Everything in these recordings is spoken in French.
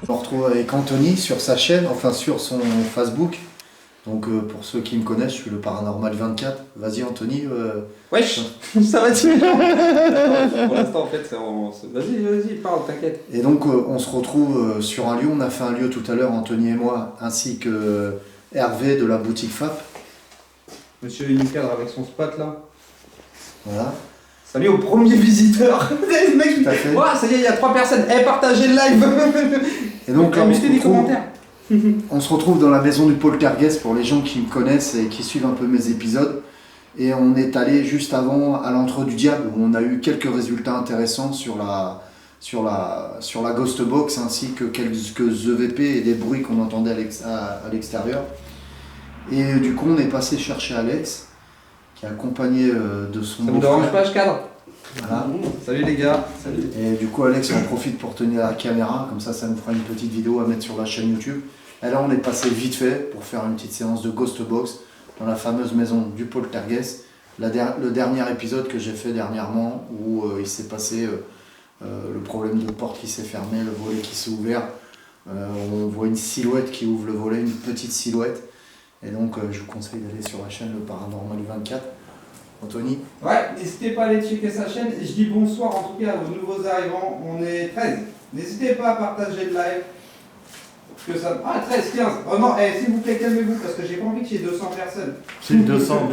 On se retrouve avec Anthony sur sa chaîne, enfin sur son Facebook. Donc pour ceux qui me connaissent, je suis le Paranormal 24. Vas-y Anthony. Wesh, ça va dire. Pour l'instant en fait, vas-y, parle, t'inquiète. Et donc on se retrouve sur un lieu, on a fait un lieu tout à l'heure, Anthony et moi, ainsi que Hervé de la boutique FAP. Monsieur il nous cadre avec son spot là. Voilà. Salut au premier visiteur. Mec, Tout à fait. ça y est, il y a 3 personnes. Partagez le live. Et donc là, mettez des commentaires. on se retrouve dans la maison du Poltergeist pour les gens qui me connaissent et qui suivent un peu mes épisodes. Et on est allé juste avant à l'entrée du diable où on a eu quelques résultats intéressants sur la Ghost Box ainsi que quelques EVP et des bruits qu'on entendait à l'extérieur. Et du coup, on est passé chercher Alex qui est accompagné de son beau-frère. Ça vous dérange pas, je cadre? Voilà. Salut les gars. Salut. Et du coup, Alex en profite pour tenir la caméra, comme ça nous fera une petite vidéo à mettre sur la chaîne YouTube. Et là, on est passé vite fait pour faire une petite séance de Ghost Box dans la fameuse maison du Poltergeist. Le dernier épisode que j'ai fait dernièrement où il s'est passé le problème de porte qui s'est fermée, le volet qui s'est ouvert. On voit une silhouette qui ouvre le volet, une petite silhouette. Et donc, je vous conseille d'aller sur la chaîne Le Paranormal 24. Anthony? Ouais, n'hésitez pas à aller checker sa chaîne. Je dis bonsoir en tout cas aux nouveaux arrivants. On est 13. N'hésitez pas à partager le live. Que ça... Ah, 13, 15. Oh non, s'il vous plaît, calmez-vous parce que j'ai pas envie qu'il y ait 200 personnes. C'est 200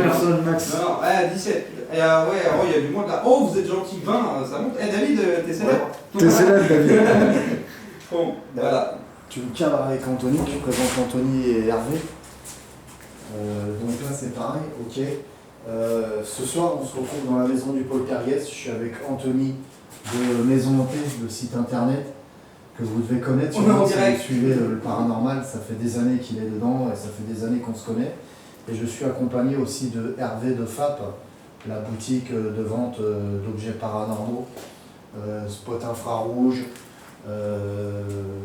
personnes max. Non, 17. Ouais, il y a du monde là. Oh, vous êtes gentil, 20, ça monte. David, t'es célèbre? T'es célèbre, David. Bon, voilà. Tu me cadres avec Anthony, tu présentes Anthony et Hervé. Donc là c'est pareil, ok. Ce soir on se retrouve dans la maison du Poltergeist. Je suis avec Anthony de Maison Hantée, le site internet que vous devez connaître. Si vous suivez le paranormal, ça fait des années qu'il est dedans et ça fait des années qu'on se connaît. Et je suis accompagné aussi de Hervé de FAP, la boutique de vente d'objets paranormaux, spot infrarouge,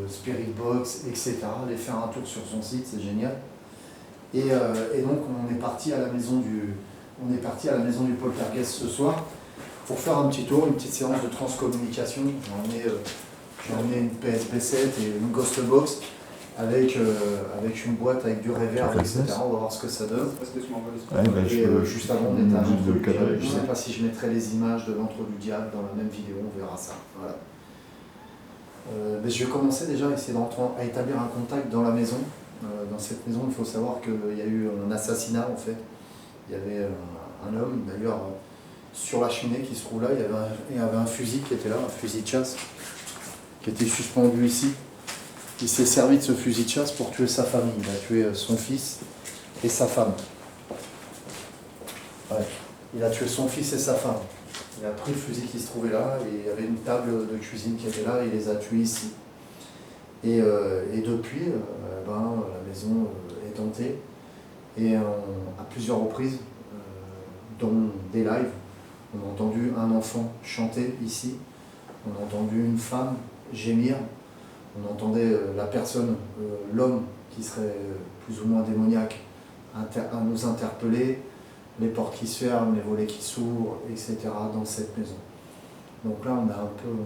Spirit Box, etc. Allez faire un tour sur son site, c'est génial. Et donc on est parti à la maison du Poltergeist ce soir pour faire un petit tour, une petite séance de transcommunication. J'ai emmené une PSP7 et une Ghost Box avec une boîte avec du reverb, etc. On va voir ce que ça donne. Juste avant on était à l'entre. Je ne sais pas si je mettrai les images de l'entre du diable dans la même vidéo, on verra ça. Voilà. Mais je vais commencer déjà à essayer à établir un contact dans la maison. Dans cette maison, il faut savoir qu'il y a eu un assassinat en fait. Il y avait un homme, d'ailleurs, sur la cheminée qui se trouve là, il y avait un fusil qui était là, un fusil de chasse, qui était suspendu ici. Il s'est servi de ce fusil de chasse pour tuer sa famille. Il a tué son fils et sa femme. Ouais. Il a tué son fils et sa femme. Il a pris le fusil qui se trouvait là, et il y avait une table de cuisine qui était là, et il les a tués ici. Et depuis, la maison est hantée, et à plusieurs reprises, dont des lives, on a entendu un enfant chanter ici, on a entendu une femme gémir, on entendait la personne, l'homme qui serait plus ou moins démoniaque, nous interpeller, les portes qui se ferment, les volets qui s'ouvrent, etc. dans cette maison. Donc là, on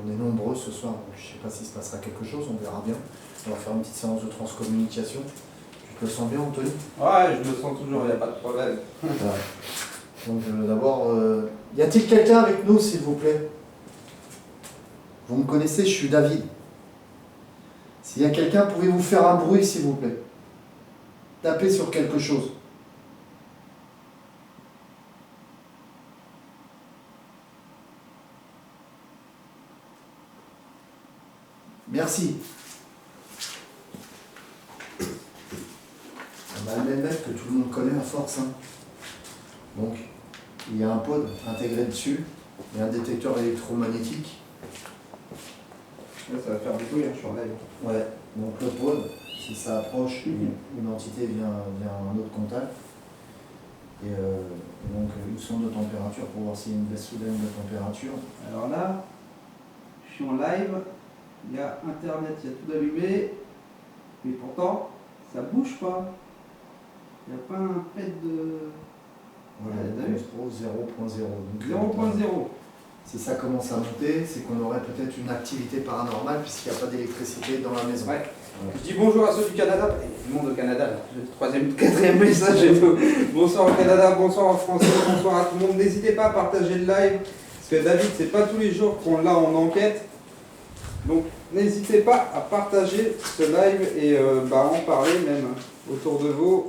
est nombreux ce soir, donc je ne sais pas s'il se passera quelque chose, on verra bien. On va faire une petite séance de transcommunication. Tu te sens bien, Anthony? Ouais, je me sens toujours, il n'y a pas de problème. Voilà. Donc d'abord, y a-t-il quelqu'un avec nous, s'il vous plaît? Vous me connaissez, je suis David. S'il y a quelqu'un, pouvez-vous faire un bruit, s'il vous plaît? Tapez sur quelque chose. Merci. On a le même mec que tout le monde connaît à force. Hein. Donc, il y a un pod intégré dessus, il y a un détecteur électromagnétique. Là, ça va faire du bruit, je suis en live. Ouais, donc le pod, si ça approche, une entité vient à un autre contact. Et donc une sonde de température pour voir s'il y a une baisse soudaine de température. Alors là, je suis en live, il y a internet, il y a tout allumé, mais pourtant, ça bouge pas. Il n'y a pas un pet de... Voilà, 0.0. 0.0. si ça commence à monter, c'est qu'on aurait peut-être une activité paranormale puisqu'il n'y a pas d'électricité dans la maison. Ouais. Je dis bonjour à ceux du Canada, et du monde au Canada, là. Le troisième, quatrième message et tout. Bonsoir au Canada, bonsoir en français, bonsoir à tout le monde. N'hésitez pas à partager le live, parce que David, c'est pas tous les jours qu'on l'a en enquête. Donc n'hésitez pas à partager ce live et en parler même autour de vous.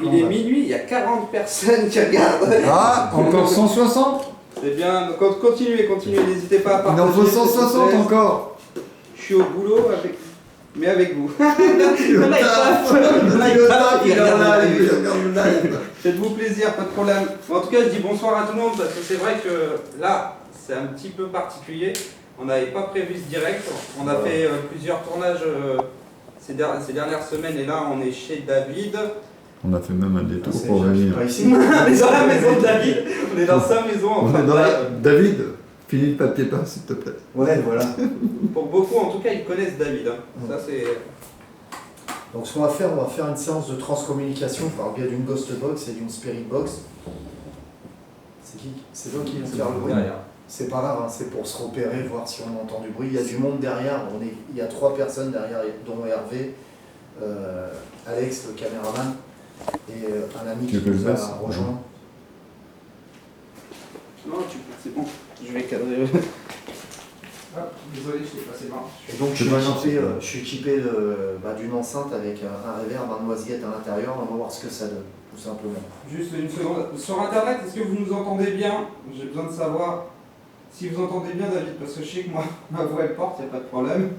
Il est minuit, il y a 40 personnes qui regardent. Ah, encore 160? C'est bien, continuez, n'hésitez pas à Il partager. en faut 160 encore. Je suis au boulot, mais avec vous. Il regarde le live. Faites-vous plaisir, pas de problème. En tout cas, je dis bonsoir à tout le monde parce que c'est vrai que là, c'est un petit peu particulier. On n'avait pas prévu ce direct. On a fait plusieurs tournages ces dernières semaines et là, on est chez David. On a fait même un détour C'est pour venir. pas ici. On est dans la maison de David. On est dans sa maison. On est dans David, finis le papier peint s'il te plaît. Ouais, voilà. Pour beaucoup, en tout cas, ils connaissent David. Ça, c'est. Donc ce qu'on va faire, on va faire une séance de transcommunication par le biais d'une ghost box et d'une spirit box. C'est qui? C'est toi qui vas faire le bruit? C'est pas grave, hein, c'est pour se repérer, voir si on entend du bruit. Il y a du monde derrière, il y a 3 personnes derrière, dont Hervé, Alex, le caméraman, et un ami qui nous a rejoint. Non, c'est bon. Je vais cadrer. Désolé, je t'ai passé le main. Et donc je suis équipé d'une enceinte avec un reverb, un noisette à l'intérieur, on va voir ce que ça donne, tout simplement. Juste une seconde. Sur internet, est-ce que vous nous entendez bien? J'ai besoin de savoir si vous entendez bien David, parce que je sais que moi, ma voix elle porte, il n'y a pas de problème.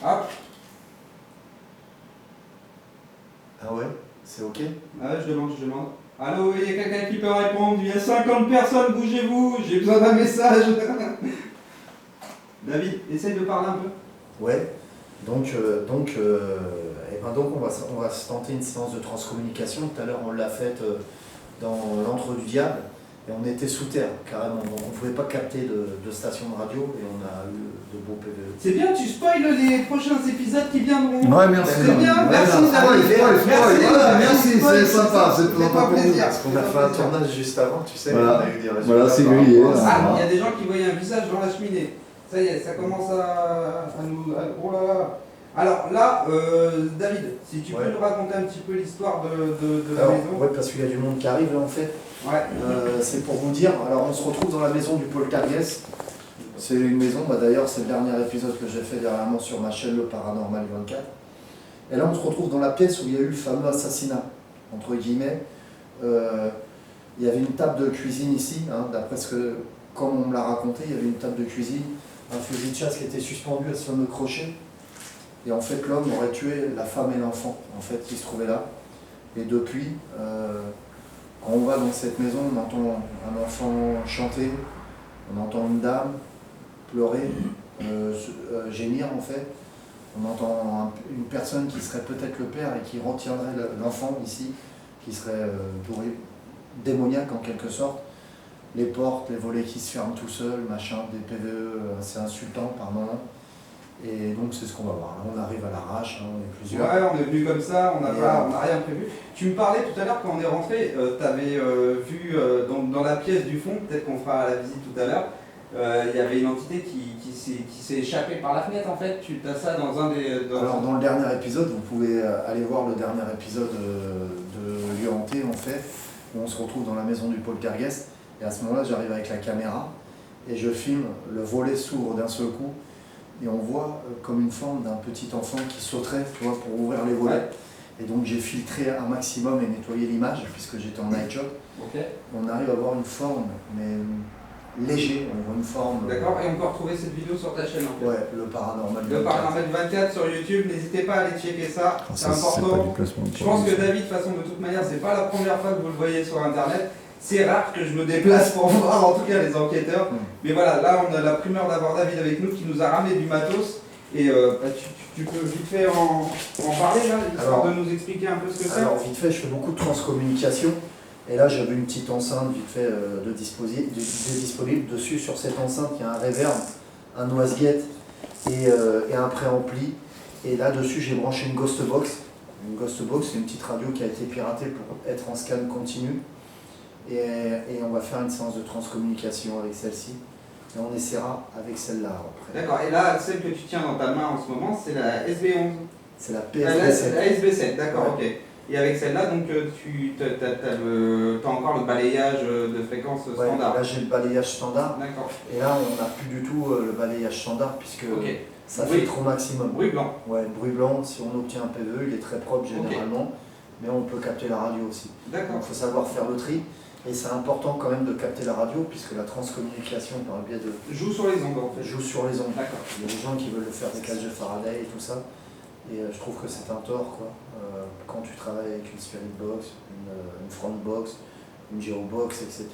Hop. Ah ouais? C'est ok? Ah, je demande. Allô, il y a quelqu'un qui peut répondre? Il y a 50 personnes, bougez-vous, j'ai besoin d'un message. David, essaye de parler un peu. Ouais, donc on va se tenter une séance de transcommunication. Tout à l'heure, on l'a faite dans l'antre du diable et on était sous terre, carrément. Donc, on ne pouvait pas capter de station de radio et on a eu de beaux PVE. C'est bien, tu spoil les prochains épisodes qui viendront. Ouais, merci. C'est bien, Ouais, merci David. Merci, c'est sympa, c'est pas pas plaisir. Parce qu'on a fait un tournage juste avant, tu sais, Voilà. on a eu des résultats. Voilà, c'est par grillé, rapport à ça. Ah, il y a des gens qui voyaient un visage dans la cheminée. Ça y est, ça commence à nous... Oh là là. Alors là, David, si tu peux nous raconter un petit peu l'histoire de la Alors, maison. ouais, parce qu'il y a du monde qui arrive là en fait. Ouais. C'est pour vous dire, alors on se retrouve dans la maison du Poltergeist. C'est une maison, d'ailleurs c'est le dernier épisode que j'ai fait dernièrement sur ma chaîne Le Paranormal 24. Et là on se retrouve dans la pièce où il y a eu le fameux assassinat, entre guillemets. Il y avait une table de cuisine ici, hein, d'après ce que, comme on me l'a raconté, il y avait une table de cuisine, un fusil de chasse qui était suspendu à ce fameux crochet. Et en fait l'homme aurait tué la femme et l'enfant, en fait, qui se trouvaient là. Et depuis, quand on va dans cette maison, on entend un enfant chanter, on entend une dame pleurer, gémir en fait. On entend une personne qui serait peut-être le père et qui retiendrait l'enfant ici, qui serait démoniaque en quelque sorte. Les portes, les volets qui se ferment tout seuls, machin, des PVE assez insultants par moment. Et donc c'est ce qu'on va voir. Là on arrive à l'arrache, hein, on est plusieurs. Ouais, on est venu comme ça, on n'a rien prévu. Tu me parlais tout à l'heure quand on est rentré, tu avais vu dans la pièce du fond, peut-être qu'on fera la visite tout à l'heure, il y avait une entité qui s'est échappée par la fenêtre en fait. Tu as ça dans un des... Alors dans le dernier épisode, vous pouvez aller voir le dernier épisode de Lieu Hanté en fait, où on se retrouve dans la maison du Poltergeist. Et à ce moment-là, j'arrive avec la caméra et je filme, le volet s'ouvre d'un seul coup. Et on voit comme une forme d'un petit enfant qui sauterait, tu vois, pour ouvrir les volets. Ouais. Et donc j'ai filtré un maximum et nettoyé l'image, puisque j'étais en night shot. Okay. On arrive à voir une forme, mais léger, on voit une forme... D'accord, et on peut retrouver cette vidéo sur ta chaîne en fait. Ouais, le Paranormal 24. Le Paranormal 24 sur YouTube, n'hésitez pas à aller checker ça, c'est important. Je pense que David, de toute façon, de toute manière, c'est pas la première fois que vous le voyez sur internet. C'est rare que je me déplace pour voir en tout cas les enquêteurs. Mais voilà, là on a la primeur d'avoir David avec nous qui nous a ramené du matos. Et tu peux vite fait en parler là, histoire de nous expliquer un peu ce que c'est. Alors vite fait, je fais beaucoup de transcommunication. Et là j'avais une petite enceinte vite fait disponible. Dessus sur cette enceinte il y a un reverb, un noisette et un préampli. Et là-dessus, j'ai branché une Ghost Box. Une Ghost Box, c'est une petite radio qui a été piratée pour être en scan continu. Et on va faire une séance de transcommunication avec celle-ci. Et on essaiera avec celle-là après. D'accord, et là, celle que tu tiens dans ta main en ce moment, c'est la SB11. C'est la La PSB7. SB7, d'accord, Ouais. ok. Et avec celle-là, donc tu as encore le balayage de fréquence Ouais, standard. là, j'ai le balayage standard. D'accord. Et là, on n'a plus du tout le balayage standard puisque Ok. ça Bruit. fait trop maximum. Bruit blanc. Ouais, bruit blanc, si on obtient un PVE, il est très propre généralement, mais on peut capter la radio aussi. D'accord. Donc il faut savoir faire le tri. Et c'est important quand même de capter la radio puisque la transcommunication par le biais de Joue sur les ondes en fait. joue sur les ondes. D'accord. Il y a des gens qui veulent le faire avec cage de Faraday et tout ça. Et je trouve que c'est un tort quoi. Quand tu travailles avec une Spirit Box, une Front Box, une Geobox, etc.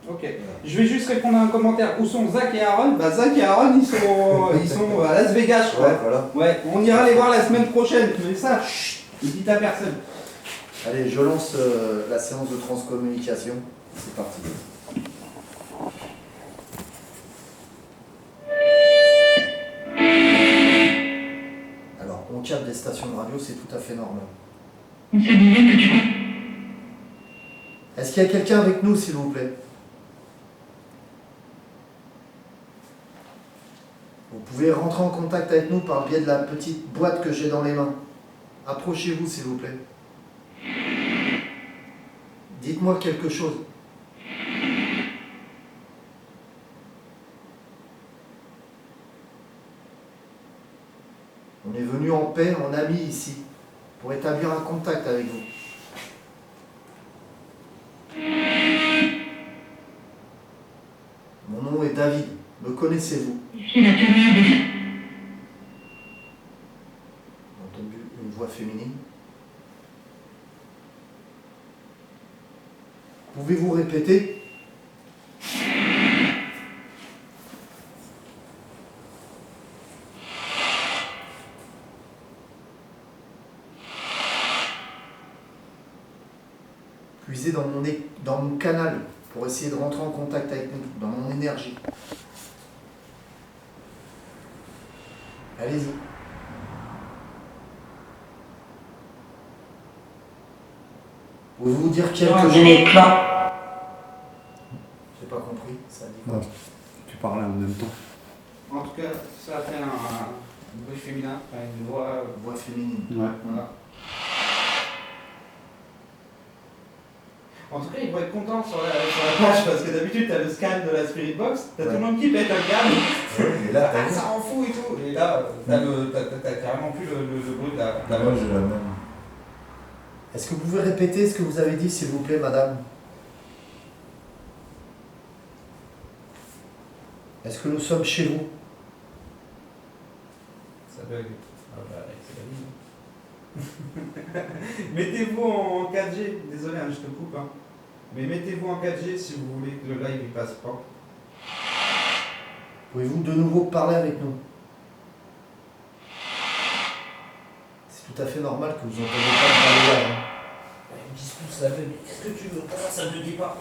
Ok. Voilà. Je vais juste répondre à un commentaire. Où sont Zach et Aaron? Bah Zach et Aaron ils sont à Las Vegas je crois. Ouais, voilà. Ouais, on ira les voir la semaine prochaine. Mais ça, chut, ne dites à personne. Allez, je lance la séance de transcommunication. C'est parti. Alors, on capte des stations de radio, c'est tout à fait normal. Est-ce qu'il y a quelqu'un avec nous, s'il vous plaît? Vous pouvez rentrer en contact avec nous par le biais de la petite boîte que j'ai dans les mains. Approchez-vous, s'il vous plaît. Dites-moi quelque chose. On est venu en paix, en amis ici, pour établir un contact avec vous. Mon nom est David. Me connaissez-vous? J'ai entendu une voix féminine. Pouvez-vous répéter? Puisez dans mon canal pour essayer de rentrer en contact avec nous, dans mon énergie. Allez-y. Pouvez-vous dire quelque chose? J'ai pas compris, ça dit quoi? Ouais. Tu parlais en même temps. En tout cas, ça a fait un bruit féminin, enfin, une voix. Voix féminine. Ouais. Voilà. En tout cas, ils vont être contents sur la page parce que d'habitude, tu as le scan de la Spirit Box, tu as tout le monde qui pète un câble. Et là, Ah, ça rend fou et tout. Et là, t'as carrément plus le bruit de la Moi, j'ai la même. est-ce que vous pouvez répéter ce que vous avez dit, s'il vous plaît, madame? Est-ce que nous sommes chez vous? Ça bug. Ah bah, c'est la vie. Mettez-vous en 4G. Désolé, hein, je te coupe. Hein. Mais mettez-vous en 4G si vous voulez que le live il passe pas. Pouvez-vous de nouveau parler avec nous? C'est tout à fait normal que vous n'entendiez pas le balayage. Hein. Ils me disent tous ça bug. Qu'est-ce que tu veux? Comment ça ne le dit pas?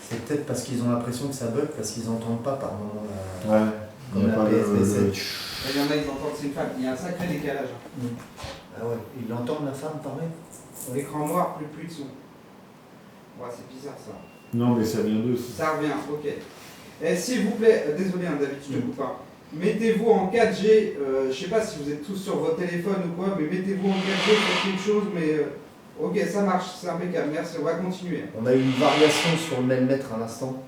C'est peut-être parce qu'ils ont l'impression que ça bug, parce qu'ils n'entendent pas par moment Ouais. comme Il y a la pas PSB7. Il y en a, ils entendent c'est une femme. Il y a un sacré décalage. Hein. Ah ouais, ils l'entendent la femme parler? L'écran noir, plus de son. Ouais, c'est bizarre ça. Non, mais ça vient d'eux. Ça revient, ok. S'il vous plaît, désolé hein, David, je te coupe pas. Mettez-vous en 4G, je sais pas si vous êtes tous sur votre téléphone ou quoi, mais mettez-vous en 4G, faites quelque chose, mais ok, ça marche, c'est impeccable, merci, on va continuer. On a eu une variation sur le même mètre à l'instant.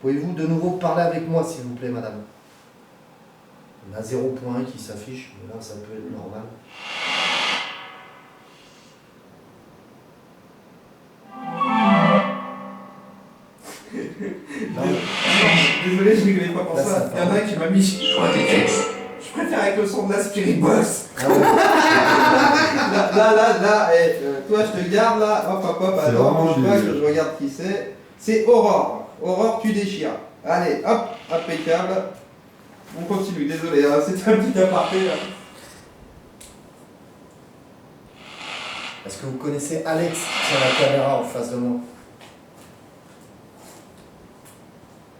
Pouvez-vous de nouveau parler avec moi, s'il vous plaît, madame? On a 0.1 qui s'affiche, mais là, ça peut être normal. Désolé, je rigolais pas pour Là, ça. ça Il y en a un qui m'a mis. Je préfère avec le son de la Spirit Box. Ah ouais. Là, toi je te garde là, hop, C'est attends, vraiment bouge pas du- que je regarde qui c'est. C'est Aurore. Aurore, tu déchires. Allez, hop, impeccable. On continue, désolé, hein, c'était un petit aparté là. Est-ce que vous connaissez Alex qui tient la caméra en face de moi?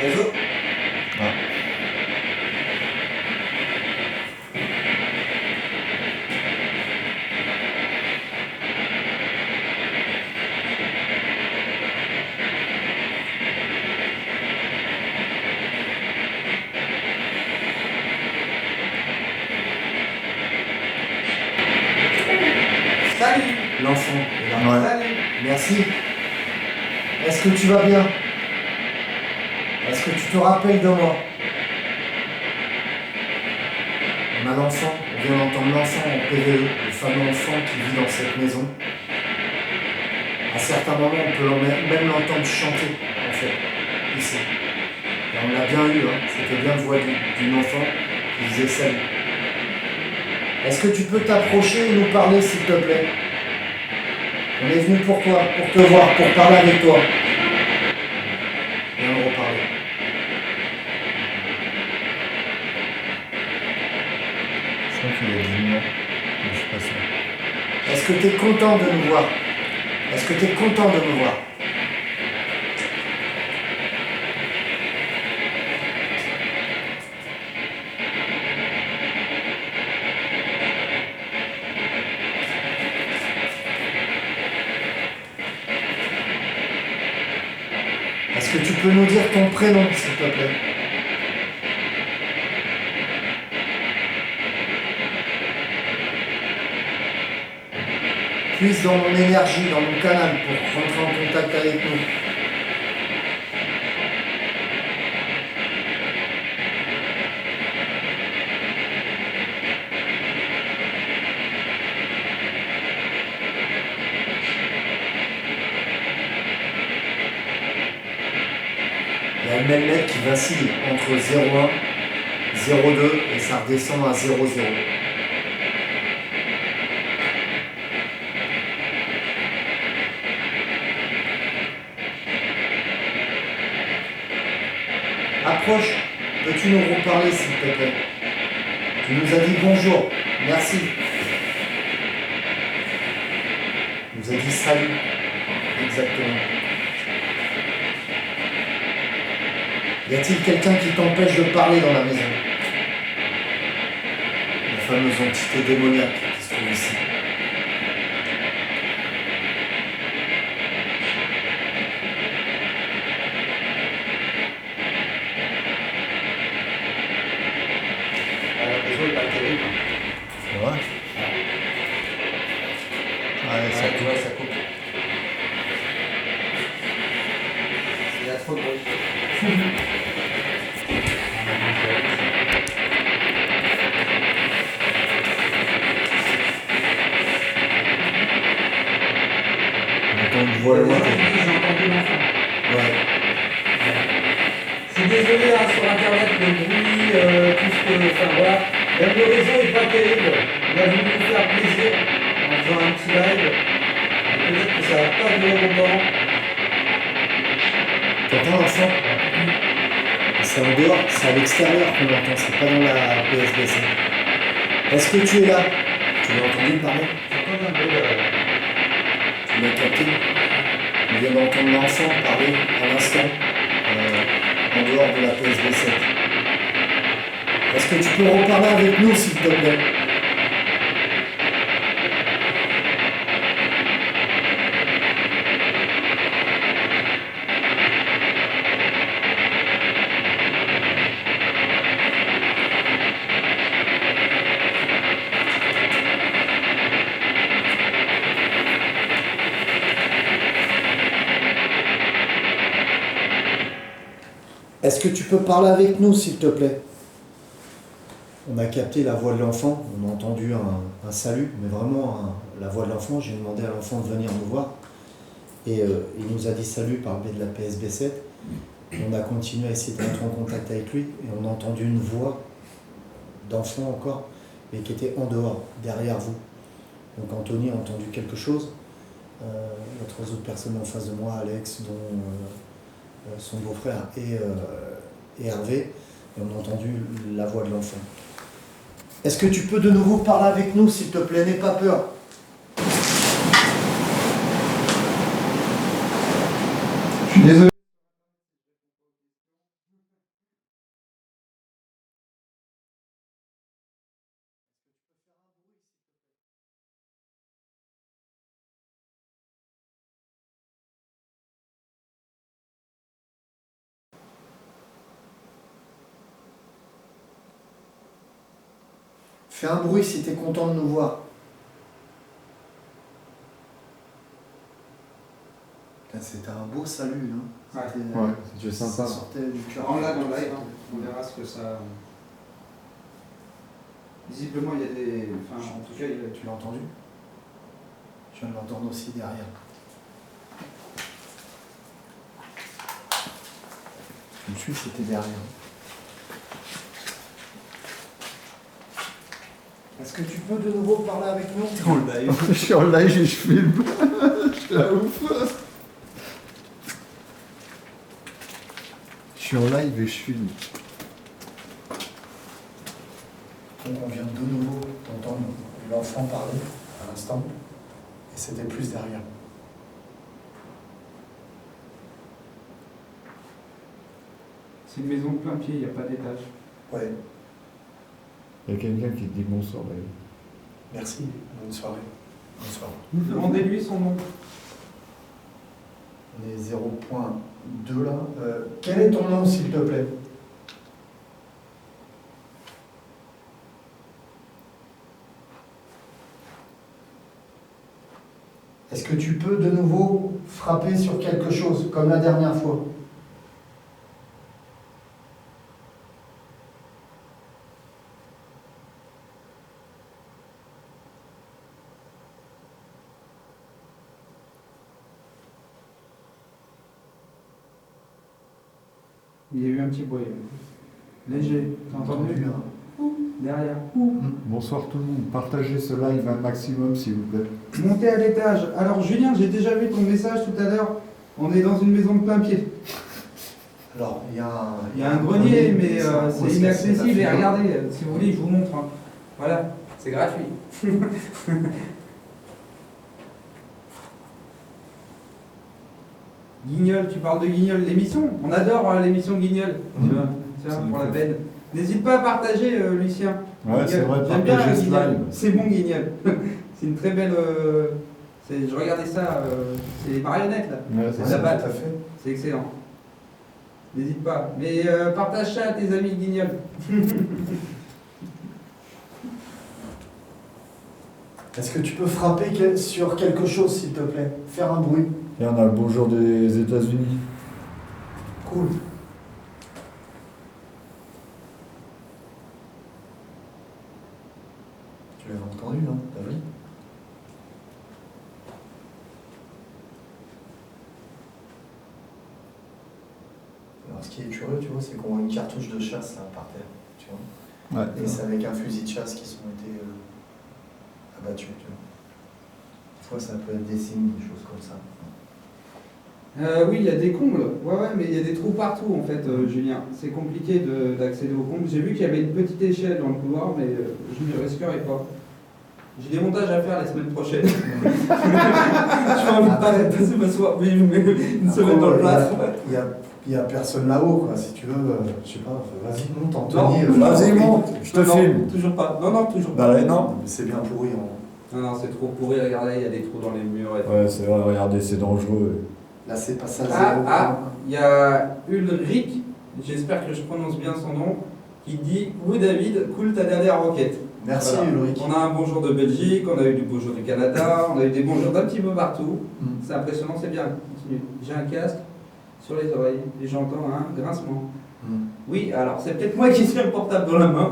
Réseau. Ah. Salut. L'enfant est là. Ouais. Salut. Merci. Est-ce que tu vas bien? Est-ce que tu te rappelles de moi? On a l'enfant, on vient d'entendre l'enfant en PVE, le fameux enfant qui vit dans cette maison. À certains moments, on peut même l'entendre chanter, en fait, ici. Et on l'a bien eu, hein. C'était bien la voix d'une enfant qui disait salut. Est-ce que tu peux t'approcher et nous parler, s'il te plaît? On est venu pour toi, pour te voir, pour parler avec toi. Viens me reparler. Je crois qu'il a dit non, mais je suis pas sûr. Est-ce que tu es content de nous voir? Est-ce que tu es content de nous voir? Est-ce que tu peux nous dire ton prénom, s'il te plaît? Puise dans mon énergie, dans mon canal pour rentrer en contact avec nous. Il y a le melmètre qui vacille entre 0,1, 0,2 et ça redescend à 0,0. Approche, peux-tu nous reparler s'il te plaît? Tu nous as dit bonjour, merci. Tu nous as dit salut, exactement. Y a-t-il quelqu'un qui t'empêche de parler dans la maison? La fameuse entité démoniaque qui se trouve ici. Le réseau est pas terrible. C'est vrai? Ouais, ça Ouais, tu vois, ça coupe. Il y a trop de bruit. on entend une voix lointaine. J'ai entendu l'enfant. Ouais. Je suis désolé hein, sur internet, le bruit, tout ce que. Enfin voilà. Même le réseau n'est pas terrible. On a voulu vous faire plaisir en faisant un petit live. Mais peut-être que ça va pas durer longtemps. T'entends l'enfant? C'est en dehors, c'est à l'extérieur qu'on l'entend, c'est pas dans la PSBC. Est-ce que tu es là? Tu l'as entendu parler? J'entends un peu de. Tu l'as capté? On vient d'entendre l'enfant parler à l'instant en dehors de la PSB7. Est-ce que tu peux reparler avec nous s'il te plaît? Est-ce que tu peux parler avec nous, s'il te plaît? On a capté la voix de l'enfant, on a entendu un salut, mais vraiment la voix de l'enfant. J'ai demandé à l'enfant de venir nous voir. Et il nous a dit salut par le biais de la PSB7. Et on a continué à essayer de rentrer en contact avec lui. Et on a entendu une voix d'enfant encore, mais qui était en dehors, derrière vous. Donc Anthony a entendu quelque chose. L'autre autres personnes en face de moi, Alex, dont son beau-frère et Hervé, et on a entendu la voix de l'enfant. Est-ce que tu peux de nouveau parler avec nous, s'il te plaît? N'aie pas peur. Je suis désolé. Fais un bruit si tu es content de nous voir. Putain, c'était un beau salut. Hein. Ouais. C'était- Ouais, c'était Ça sympa. sortait du cœur. On l'a dans le live, hein. On verra ce que ça. Visiblement, il y a des. Enfin, en tout cas, il y a. Tu l'as entendu? Je viens de l'entendre aussi derrière. Je me suis dit que c'était derrière. Est-ce que tu peux de nouveau parler avec nous? En live. Je suis en live et je filme. Je suis la ouf. Je suis en live et je filme. Donc on vient de nouveau d'entendre l'enfant parler à l'instant. Et c'était plus derrière. C'est une maison de plein pied, il n'y a pas d'étage. Ouais, Il y a quelqu'un qui te dit bonsoir d'ailleurs. merci. Bonne soirée. Bonne soirée. Demandez-lui son nom. On est 0.2 là. Quel est ton nom, s'il te plaît? Est-ce que tu peux de nouveau frapper sur quelque chose, comme la dernière fois? Il y a eu un petit bruit. Léger. T'as entendu? hein? Derrière. Bonsoir tout le monde. Partagez ce live un maximum s'il vous plaît. Montez à l'étage. Alors Julien, j'ai déjà vu ton message tout à l'heure. On est dans une maison de plein pied. Alors, il y a un grenier, mais ça, c'est où est-ce que inaccessible. c'est Et la regardez, si vous voulez, je vous montre. Hein. Voilà, c'est gratuit. Guignol, tu parles de Guignol, l'émission. On adore l'émission Guignol. Tu vois, tiens, C'est pour la une peine. N'hésite pas à partager, Lucien. Ouais, c'est vrai, J'aime bien partagez ce Guignol. live. C'est bon, Guignol. C'est une très belle. Je regardais ça, c'est les marionnettes là. Ouais, c'est La ça. balle. Tout à fait. C'est excellent. N'hésite pas. Mais partage ça à tes amis Guignol. Est-ce que tu peux frapper sur quelque chose, s'il te plaît? Faire un bruit. Et on a le bonjour des États-Unis. Cool. Tu l'avais entendu, hein? T'as vu? Alors, ce qui est curieux, tu vois, c'est qu'on voit une cartouche de chasse là par terre, tu vois. Ouais. Et c'est avec un fusil de chasse qui sont été abattus, tu vois. Des fois, ça peut être des signes, des choses comme ça. Oui, il y a des combles. Ouais, mais il y a des trous partout en fait, Julien. C'est compliqué d'accéder aux combles. J'ai vu qu'il y avait une petite échelle dans le couloir, mais je ne risquerai pas. J'ai des montages à faire la semaine prochaine. Je envie de pas passer ma soirée, une semaine dans le plâtre. Il y a personne là-haut, quoi. Si tu veux, je sais pas, vas-y, monte, Non, Anthony. Vas-y, monte, je te Non, filme. toujours pas. Non, toujours pas. Bah ouais, non. C'est bien pourri. Non, c'est trop pourri. Regardez, il y a des trous dans les murs. Et tout. Ouais, c'est vrai, regardez, c'est dangereux. Là, c'est pas ça, zéro. Il y a Ulrich, j'espère que je prononce bien son nom, qui dit « Oui David, cool ta dernière roquette ». Merci, Voilà. Ulrich. On a un bonjour de Belgique, on a eu du bonjour du Canada, on a eu des bonjours d'un petit peu partout. Mm. C'est impressionnant, c'est bien. Continue. J'ai un casque sur les oreilles et j'entends un grincement. Mm. Oui, alors c'est peut-être moi qui tiens le portable dans la main.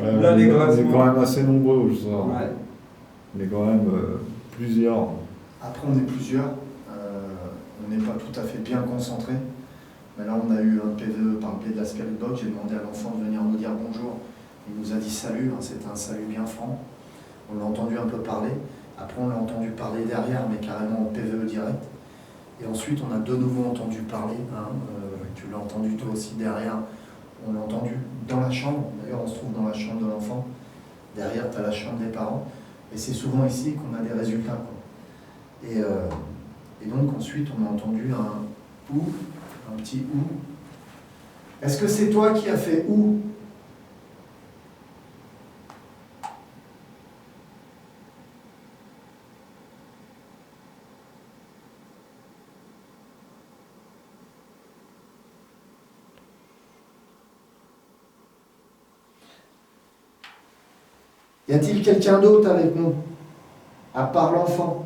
Ouais, Là, les on est grincements. quand même assez nombreux je soir. Ouais. On est quand même plusieurs. Après, on est plusieurs. On n'est pas tout à fait bien concentrés. Mais là, on a eu un PVE par le biais de la Spirit Box. J'ai demandé à l'enfant de venir nous dire bonjour. Il nous a dit salut. Hein, c'était un salut bien franc. On l'a entendu un peu parler. Après, on l'a entendu parler derrière, mais carrément en PVE direct. Et ensuite, on a de nouveau entendu parler. Hein, tu l'as entendu toi aussi derrière. On l'a entendu dans la chambre. D'ailleurs, on se trouve dans la chambre de l'enfant. Derrière, tu as la chambre des parents. Et c'est souvent ici qu'on a des résultats, quoi. Et donc, ensuite, on a entendu un ou, un petit ou. Est-ce que c'est toi qui as fait ou? Y a-t-il quelqu'un d'autre avec nous, à part l'enfant?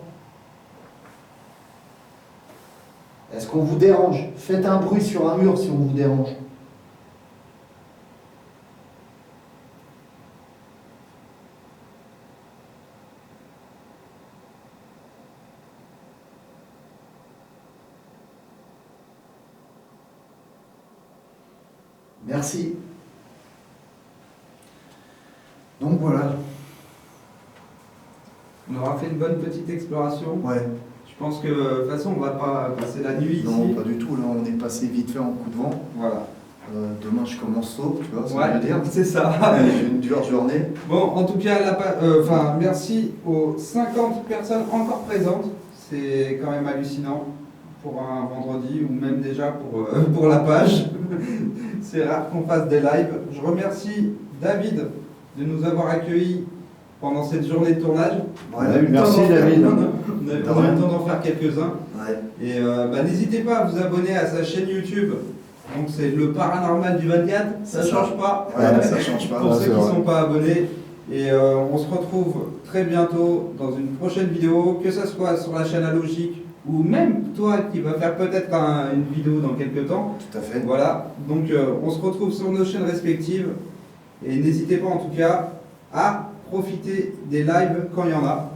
Est-ce qu'on vous dérange? Faites un bruit sur un mur si on vous dérange. Merci. Donc voilà. On aura fait une bonne petite exploration. Ouais. Je pense que de toute façon, on va pas passer la nuit ici. Non, pas du tout. Là, on est passé vite fait en coup de vent. Voilà. Demain, je commence tôt, tu vois, ça Ouais, veut dire. c'est ça. J'ai une dure journée. Bon, en tout cas, merci aux 50 personnes encore présentes. C'est quand même hallucinant pour un vendredi ou même déjà pour la page. C'est rare qu'on fasse des lives. Je remercie David de nous avoir accueillis pendant cette journée de tournage. Ouais, Ouais, merci David. On a eu le temps d'en faire quelques-uns. Ouais. Et n'hésitez pas à vous abonner à sa chaîne YouTube. Donc c'est le paranormal du 24, ça C'est ça. change pas. Ouais, ça change pas. Pour Ouais, ceux c'est qui ne vrai. sont pas abonnés. Et on se retrouve très bientôt dans une prochaine vidéo, que ce soit sur la chaîne Alogique ou même toi qui vas faire peut-être une vidéo dans quelques temps. Tout à fait. Voilà, donc on se retrouve sur nos chaînes respectives. Et n'hésitez pas en tout cas à profiter des lives quand il y en a.